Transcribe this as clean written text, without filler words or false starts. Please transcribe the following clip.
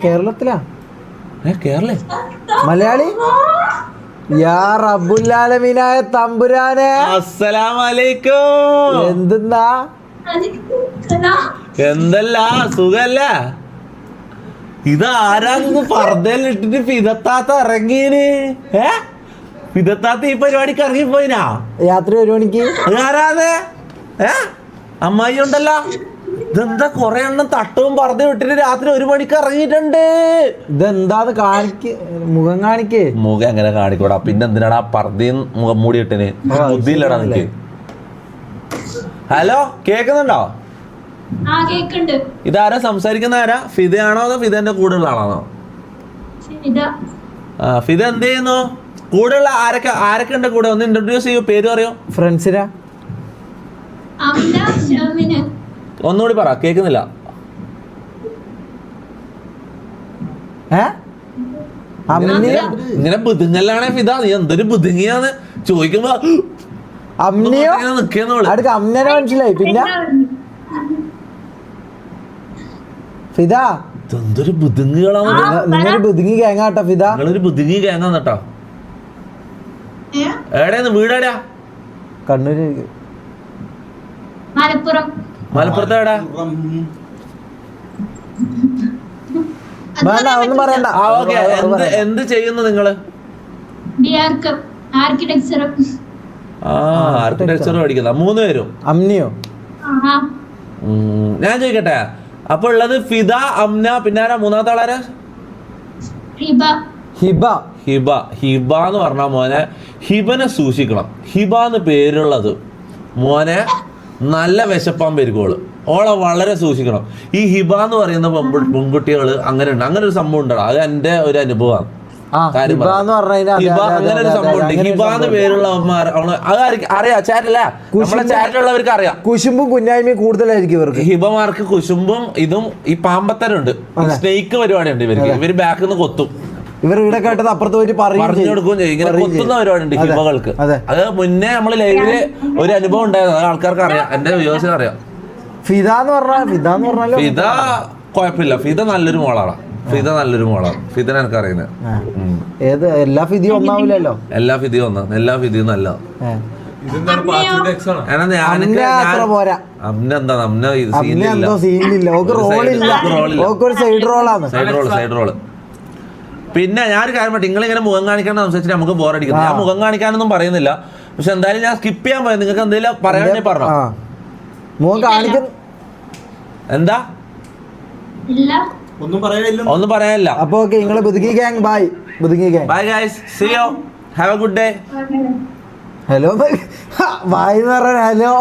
കേരളത്തിലാ? കേരള മലയാളി? യാ റബ്ബുല്ലാലമീനായ തമ്പുരാനെ, അസ്സലാമലൈക്കും. എന്തെന്നാ എന്തല്ല സുഖല്ല? ഇതാരാന്ന് പർദ്ദയിലിട്ടിട്ട് ഫിദത്താത്ത ഇറങ്ങീന്? ഫിദത്താത്ത ഈ പരിപാടിക്ക് ഇറങ്ങിപ്പോയിനാ രാത്രി 1 മണിക്ക്? ആരാത്? അമ്മായി ഉണ്ടല്ലോ. ഇതെന്താ കൊറേ എണ്ണം തട്ടവും പർദ്ദയും ഇട്ടിട്ട് രാത്രി 1 മണിക്ക് ഇറങ്ങിയിട്ടുണ്ട്. ഇതെന്താന്ന് മുഖം കാണിക്ക്. മുഖം എങ്ങനെ കാണിക്കൂടാ? പിന്നെ എന്തിനാടാ പർദ്ദയും മുഖം മൂടി ഇട്ടിന്? ബുദ്ധിയില്ലടാ നിനക്ക്. ഹലോ, കേക്കുന്നുണ്ടോ? ഇതാരാ സംസാരിക്കുന്ന? ആരാ? ഫിദയാണോ അതോ ഫിദന്റെ കൂടെയുള്ള ആളാണോ? ഫിദ എന്ത് ചെയ്യുന്നു? കൂടെയുള്ള ആരൊക്കെ ഉണ്ട് കൂടെ? ഒന്ന് ഇൻട്രൊഡ്യൂസ് ചെയ്യൂ, പേര് പറയോ? ഫ്രണ്ട്സിനാ? ഒന്നുകൂടി പറ, കേക്കുന്നില്ല. ഇങ്ങനെ ബുദ്ധിങ്ങല്ലാണേ ഫിദ. നീ എന്തൊരു ബുദ്ധിങ്ങിയാന്ന് ചോദിക്കുമ്പോ മനസ്സിലായി. പിന്നെ ഫിദ എന്തൊരു ബുദ്ധിങ്ങളാണ്. നിങ്ങളൊരു ബുദ്ധിങ്ങി ഗാങ്ങാട്ടോ ഫിദ. നിങ്ങളൊരു ബുദ്ധിങ്ങി ഗാങ്ങാന്ന് കേട്ടോ. എവിടെയാന്ന്? വീടെവിടെയാ? കണ്ണൂര്. മലപ്പുറത്ത് എവിടാ? ഒന്നും പറയണ്ട. എന്ത് ചെയ്യുന്നു നിങ്ങള്? ആർക്കിടെക്ചർ പഠിക്കുന്ന 3 പേരും? അമ്നിയോ? ഞാൻ ചോദിക്കട്ടെ, അപ്പൊ ഉള്ളത് ഫിദ, അമ്ന, പിന്നെ ആരാ മൂന്നാമത്തെ ആളാരാ? ഹിബ. ഹിബ എന്ന് പറഞ്ഞാൽ മോനെ, ഹിബനെ സൂക്ഷിക്കണം. ഹിബ എന്ന് പേരുള്ളത് മോനെ നല്ല വിശപ്പാൻ പെരുക്കോള്. ഓളെ വളരെ സൂക്ഷിക്കണം. ഈ ഹിബ എന്ന് പറയുന്ന പെൺകുട്ടികള് അങ്ങനെ ഉണ്ട്. അങ്ങനെ ഒരു സംഭവം ഉണ്ടോ? അത് എന്റെ ഒരു അനുഭവമാണ്. ഹിബ അങ്ങനെ ഒരു സംഭവം ഉണ്ട്. ഹിബ എന്ന് പേരുള്ള അറിയാം, ചാറ്റല്ലേ? നമ്മളെ ചാറ്റിലുള്ളവർക്ക് അറിയാം. കുശുമ്പും കുഞ്ഞായ്മയും കൂടുതലായിരിക്കും ഇവർക്ക്. ഹിബമാർക്ക് കുശുമ്പും ഇതും ഈ പാമ്പത്തരുണ്ട്, സ്നേക്ക് പരിപാടിയുണ്ട് ഇവർക്ക്. ഇവര് ബാക്കിൽ നിന്ന് കൊത്തും. ഇവർ ഇവിടെ കേട്ടത് അപ്പുറത്ത് പോയിട്ട് പറഞ്ഞു കൊടുക്കുകയും ചെയ്യും. ഇങ്ങനെ കൊത്തുന്ന പരിപാടിയുണ്ട് ഹിബകൾക്ക്. അത് മുന്നേ നമ്മള് ലൈവില് ഒരു അനുഭവം ഉണ്ടായിരുന്നു. അത് ആൾക്കാർക്ക് അറിയാം, എന്റെ വ്യൂവേഴ്സിന് അറിയാം. ഫിദ എന്ന് പറഞ്ഞാൽ ഫിദ കുഴപ്പമില്ല. ഫിദ നല്ലൊരു മോളാണ്. ഫിദനെ എനിക്ക് അറിയുന്നത്. എല്ലാ ഫിദിയും ഒന്നാവില്ലല്ലോ. എല്ലാ ഫിദിയും ഒന്നാ. എല്ലാ ഫിദിയും നല്ല. Side role. പിന്നെ ഞാനൊരു കാര്യം പറ്റും, നിങ്ങളിങ്ങനെ മുഖം കാണിക്കാൻ സംസാരിച്ചിട്ട് നമുക്ക് ബോറടിക്കുന്നത്. ഞാൻ മുഖം കാണിക്കാനൊന്നും പറയുന്നില്ല, പക്ഷെ എന്തായാലും ഞാൻ സ്കിപ്പ് ചെയ്യാൻ പോയത്. നിങ്ങൾക്ക് എന്തെങ്കിലും പറയാൻ പറഞ്ഞോ? എന്താ? ഒന്നും പറയാനില്ല. അപ്പൊ ഓക്കേ, നിങ്ങള് ബുദ്ധിങ്ങി gang bye. Bye guys, see you, have a good day. Hello bye എന്ന് പറഞ്ഞ ഹലോ.